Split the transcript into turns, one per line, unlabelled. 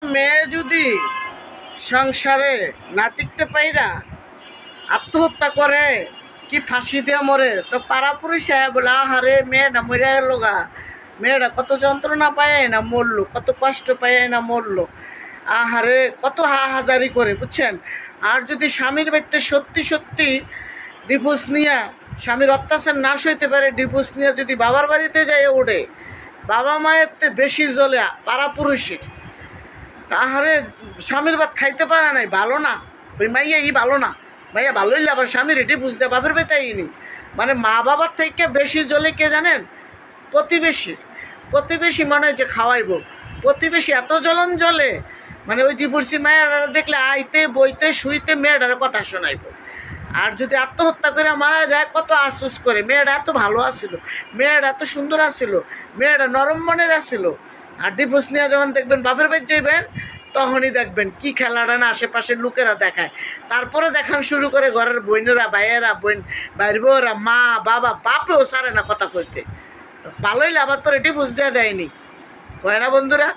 মেয়ে যদি সংসারে না টিকতে পাইরা আত্মহত্যা করে কি ফাঁসি দিয়ে মরে, তো পাড়াপুরুষে বলে আহারে মেয়েটা মরে গেল গা, মেয়েটা কত যন্ত্রণা পায় না মরলো, কত কষ্ট পায় না মরলো, আহারে কত হাহাজারি করে, বুঝছেন। আর যদি স্বামীর বাড়িতে সত্যি সত্যি ডিভোর্স নিয়ে স্বামীর অত্যাচার না সইতে পারে, ডিভোর্স নিয়ে যদি বাবার বাড়িতে যায় ওঠে, বাবা মায়ের তে বেশি জ্বলে পাড়াপুরুষের। আহারে স্বামীর ভাত খাইতে পারে নাই, ভালো না, ওই মাইয়া ভালো না, মাইয়া ভালো হইলে আবার স্বামীর এটি বুঝতে বাপের বেতাইনি। মানে মা বাবার থেকে বেশি জ্বলে কে জানেন? প্রতিবেশীর। প্রতিবেশী মনে যে খাওয়াইব, প্রতিবেশী এত জ্বলন জ্বলে, মানে ওই ডিভোর্সি মায়েরা দেখলে আইতে বইতে শুইতে মেয়েটার কথা শোনাইব। আর যদি আত্মহত্যা করে মারা যায় কত আফসোস করে, মেয়েটা এত ভালো আসছিল, মেয়েটা এত সুন্দর আসছিল, মেয়েটা নরম মনের আসছিল। আর ডিভোর্স নিয়ে যখন দেখবেন বাপের বাড়ি যাইবেন, তখনই দেখবেন কি খেলাটা না আশেপাশের লোকেরা দেখায়। তারপরে দেখান শুরু করে ঘরের বোনেরা, ভাইয়েরা, বাইর বউরা, মা বাবা, বাপেও সারে না কথা কইতে। ভালোই আবার তোর ডিভোর্স দেওয়া দেয়নি, কয় না বন্ধুরা?